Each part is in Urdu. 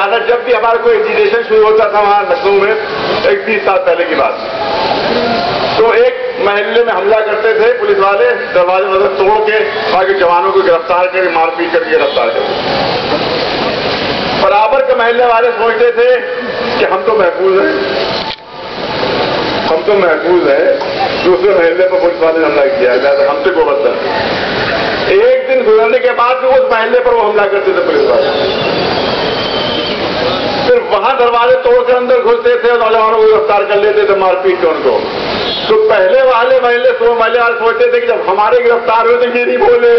لہٰذا جب بھی ہمارا کوئی ایجیٹیشن شروع ہوتا تھا وہاں لکھنؤ میں 30 سال پہلے کی بات، تو ایک محلے میں حملہ کرتے تھے پولیس والے، دروازے وغیرہ توڑ کے باقی جوانوں کو گرفتار کر کے مار پیٹ کر کے گرفتار کرتے. برابر کے محلے والے سوچتے تھے کہ ہم تو محفوظ ہیں، دوسرے محلے پر پولیس والے نے حملہ کیا ہے، لہٰذا ہم سے کوئی بدتر. ایک دن گزرنے کے بعد بھی اس محلے پر وہ حملہ کرتے تھے پولیس والے، پھر وہاں دروازے توڑ کر اندر گھستے تھے اور نوجوانوں کو گرفتار کر لیتے تھے مار پیٹ کے ان کو. تو پہلے والے محلے سوچتے تھے کہ جب ہمارے گرفتار ہوئے تو یہ نہیں بولے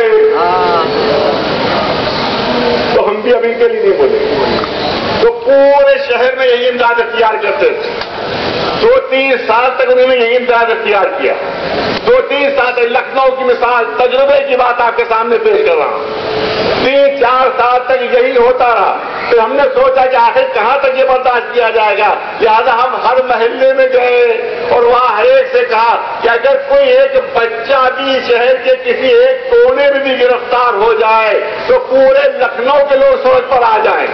تو ہم بھی ابھی کے لیے نہیں بولے. تو پورے شہر میں یہی امداد اختیار کرتے تھے. 2-3 سال تک انہوں نے یہی امتیاز اختیار کیا. 2-3 سال تک لکھنؤ کی مثال، تجربے کی بات آپ کے سامنے پیش کر رہا ہوں. 3-4 سال تک یہی ہوتا رہا. پھر ہم نے سوچا کہ آخر کہاں تک یہ برداشت کیا جائے گا، لہٰذا ہم ہر محلے میں گئے اور وہاں ہر ایک سے کہا کہ اگر کوئی ایک بچہ بھی شہر کے کسی ایک کونے میں بھی گرفتار ہو جائے تو پورے لکھنؤ کے لوگ سڑک پر آ جائیں.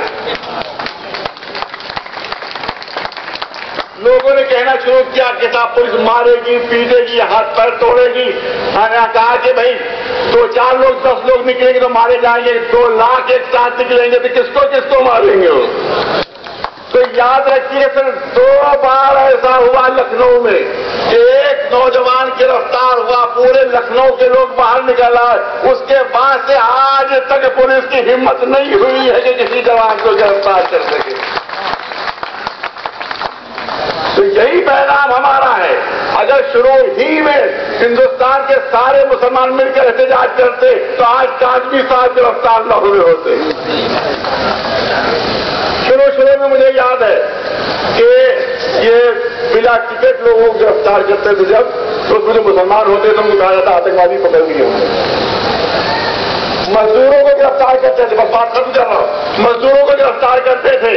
لوگوں نے کہنا شروع کیا کہ صاحب پولیس مارے گی، پیٹے گی، ہاتھ پیر توڑے گی. ہم نے کہا کہ بھائی 2-4 لوگ 10 لوگ نکلیں گے تو مارے جائیں گے، 2 لاکھ ایک ساتھ نکلیں گے تو کس کو ماریں گے وہ. تو یاد رکھیے صرف 2 بار ایسا ہوا لکھنؤ میں کہ ایک نوجوان گرفتار ہوا، پورے لکھنؤ کے لوگ باہر نکل آئے. اس کے بعد سے آج تک پولیس کی ہمت نہیں ہوئی ہے کہ کسی جوان کو گرفتار کر سکے. تو یہی پیغام ہمارا ہے. اگر شروع ہی میں ہندوستان کے سارے مسلمان مل کر احتجاج کرتے تو آج کاظمی صاحب گرفتار نہ ہوئے ہوتے. شروع میں مجھے یاد ہے کہ یہ بلا ٹکٹ لوگوں کو گرفتار کرتے تھے جب، تو اس میں جو مسلمان ہوتے تھے ان کو کہا جاتا آتنکوادی پکڑ لیے ہوئے. مزدوروں کو گرفتار کرتے تھے، بس بات ختم کر رہا ہوں. مزدوروں کو گرفتار کرتے تھے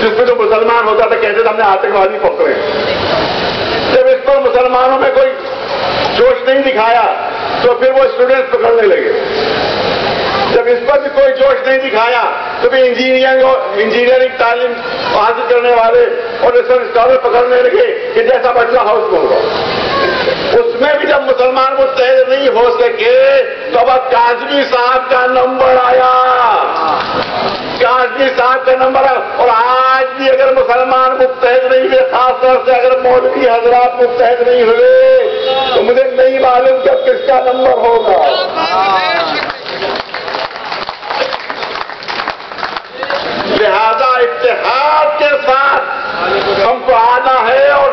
جس میں جو مسلمان ہوتا تھا کہتے تھے ہم نے آتنکوادی پکڑے. جب اس پر مسلمانوں میں کوئی جوش نہیں دکھایا تو پھر وہ اسٹوڈنٹس پکڑنے لگے. جب اس پر بھی کوئی جوش نہیں دکھایا تو بھی انجینئرنگ تعلیم حاصل کرنے والے اور ریسرچ اسکالر پکڑنے لگے کہ جیسا بچہ ہاؤس میں ہوگا. اس میں بھی جب مسلمان متحد نہیں ہو سکے تو اب کاظمی صاحب کا نمبر آیا. کاظمی صاحب کا نمبر آیا. اور آج بھی اگر مسلمان متحد نہیں ہوئے، خاص طور سے اگر مولوی حضرات متحد نہیں ہوئے تو مجھے نہیں معلوم کہ اب کس کا نمبر ہوگا. لہذا اتحاد کے ساتھ ہم کو آنا ہے اور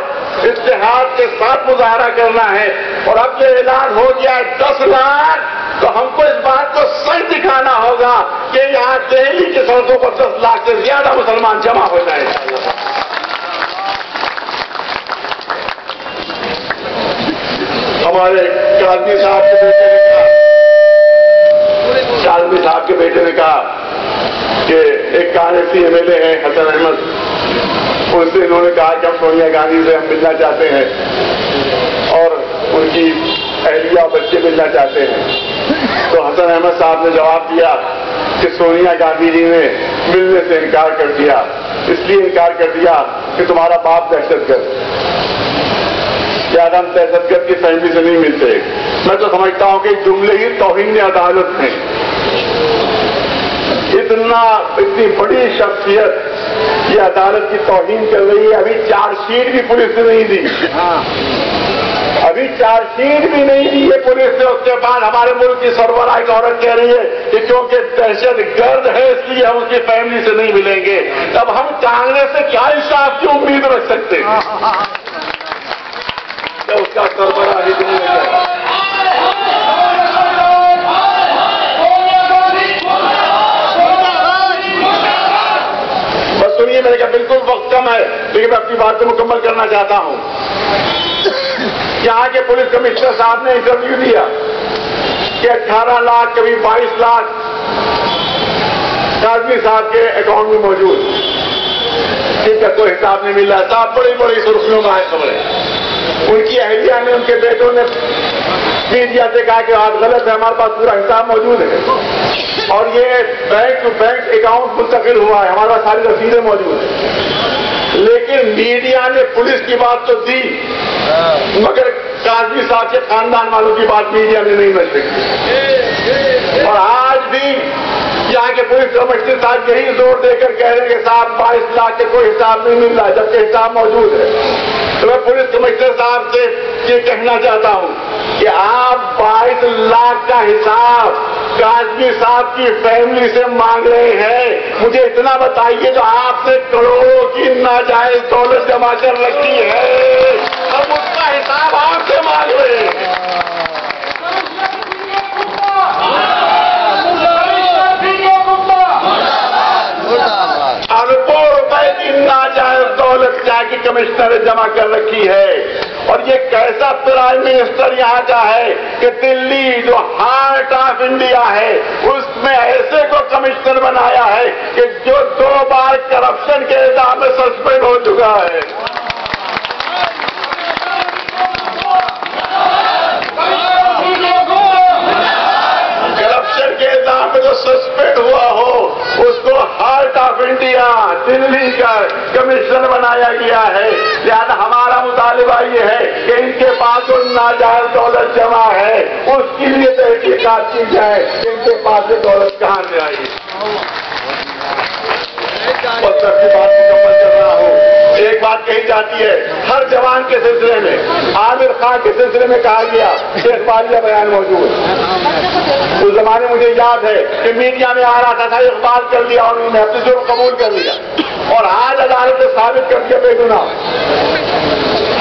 اتحاد کے ساتھ مظاہرہ کرنا ہے. اور اب یہ اعلان ہو گیا ہے 10 لاکھ، تو ہم کو اس بات کو سچ دکھانا ہوگا کہ یہاں دہلی کی سڑکوں پر 10 لاکھ سے زیادہ مسلمان جمع ہو جائیں. ہمارے کاظمی صاحب کے بیٹے نے کہا کہ ایک کانگریسی MLA ہیں حسن احمد، ان سے انہوں نے کہا کہ ہم سونیا گاندھی سے ہم ملنا چاہتے ہیں اور ان کی اہلیہ اور بچے ملنا چاہتے ہیں. تو حسن احمد صاحب نے جواب دیا کہ سونیا گاندھی جی نے ملنے سے انکار کر دیا، اس لیے انکار کر دیا کہ تمہارا باپ دہشت گرد، ہم دہشت گرد کی فیملی سے نہیں ملتے. میں تو سمجھتا ہوں کہ جملے ہی توہین عدالت ہیں. اتنی بڑی شخصیت یہ عدالت کی توہین کر رہی ہے. ابھی چارج شیٹ بھی پولیس نے نہیں دی، ابھی چارج شیٹ بھی نہیں دی ہے پولیس نے. اس کے بعد ہمارے ملک کی سربراہ ایک عورت کہہ رہی ہے کہ کیونکہ دہشت گرد ہے اس لیے ہم اس کی فیملی سے نہیں ملیں گے. اب ہم کانگریس سے کیا انصاف کی امید رکھ سکتے ہیں؟ اس کا سربراہ ہی نہیں ہے. سنیے، میں نے کہا بالکل وقت کم ہے لیکن میں اپنی بات کو مکمل کرنا چاہتا ہوں. یہاں کے پولیس کمشنر صاحب نے انٹرویو دیا کہ 18 لاکھ کبھی 22 لاکھ کاظمی صاحب کے اکاؤنٹ میں موجود، جن کا کوئی حساب نہیں مل رہا. صاحب بڑی بڑی سرخیوں میں آئے خبریں. ان کی اہلیہ نے، ان کے بیٹوں نے میڈیا سے کہا کہ بات غلط ہے، ہمارے پاس پورا حساب موجود ہے. اور یہ بینک ٹو بینک اکاؤنٹ منتقل ہوا ہے، ہمارا ساری رسیدیں موجود ہیں، لیکن میڈیا نے پولیس کی بات تو دی مگر قاضی صاحب کے خاندان والوں کی بات میڈیا نے نہیں نشر کی۔ اور آج بھی یہاں کے پولیس کمشنر صاحب یہی زور دے کر کہہ رہے ہیں کہ صاحب 22 لاکھ کے کوئی حساب نہیں مل رہا ہے، جبکہ حساب موجود ہے۔ تو میں پولیس کمشنر صاحب سے یہ کہنا چاہتا ہوں کہ آپ 22 لاکھ کا حساب قاضی صاحب کی فیملی سے مانگ رہے ہیں، مجھے اتنا بتائیے جو آپ نے کروڑوں کی ناجائز دولت جمع کر رکھی ہے، ہم اس کا حساب آپ سے مانگ رہے ہیں۔ اربوں روپے کی ناجائز دولت کیا کہ کمشنر نے جمع کر رکھی ہے، اور یہ کیسا پرائم منسٹر یہاں کا ہے کہ دلی جو ہارٹ آف انڈیا ہے اس میں ایسے کو کمشنر بنایا ہے کہ جو 2 بار کرپشن کے الزام میں سسپینڈ ہو چکا ہے۔ کرپشن کے الزام میں جو سسپینڈ ہوا ہو اس کو ہارٹ آف انڈیا دلی کا کمشنر بنایا گیا ہے۔ لہذا ہمارا مطالبہ یہ ہے کہ ان کے پاس جو ناجائز دولت جمع ہے اس کے لیے تحقیقات کی جائے کہ ان کے پاس یہ دولت کہاں سے آئی۔ اور سب کی بات مکمل کر رہا ہوں، ایک بات کہی جاتی ہے ہر جوان کے سلسلے میں، عامر خان کے سلسلے میں کہا گیا کہ اقبال کا بیان موجود ہے۔ اس زمانے مجھے یاد ہے کہ میڈیا میں آ رہا تھا اقبال کر دیا اور انہوں نے اپنے جرم قبول کر لیا، اور آج عدالت نے ثابت کر دیا بے گناہ۔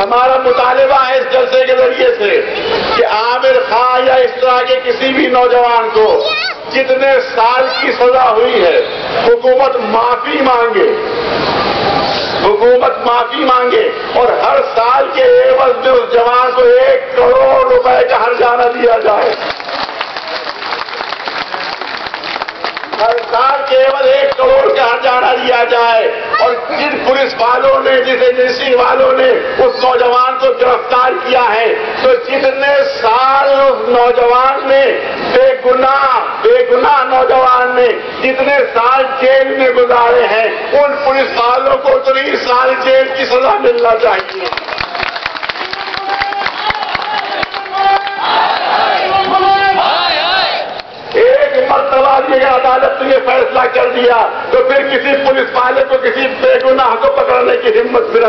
ہمارا مطالبہ ہے اس جلسے کے ذریعے سے کہ عامر خان یا اس طرح کے کسی بھی نوجوان کو جتنے سال کی سزا ہوئی ہے حکومت معافی مانگے، حکومت معافی مانگے، اور ہر سال کے عوض میں اس جوان کو 1 کروڑ روپے کا ہرجانہ دیا جائے۔ ہر سال کے عوض 1 کروڑ کا ہرجانہ دیا جائے، اور جن پولیس والوں نے جس ایجنسی والوں نے اس نوجوان کو گرفتار کیا ہے تو جتنے سال اس نوجوان نے بے گناہ نوجوان نے جتنے سال جیل میں گزارے ہیں ان پولیس والوں کو 3 سال جیل کی سزا ملنا چاہیے۔ ایک مرتبہ یہ عدالت نے یہ فیصلہ کر دیا تو پھر کسی پولیس والے کو کسی بے گناہ کو پکڑنے کی ہمت پھر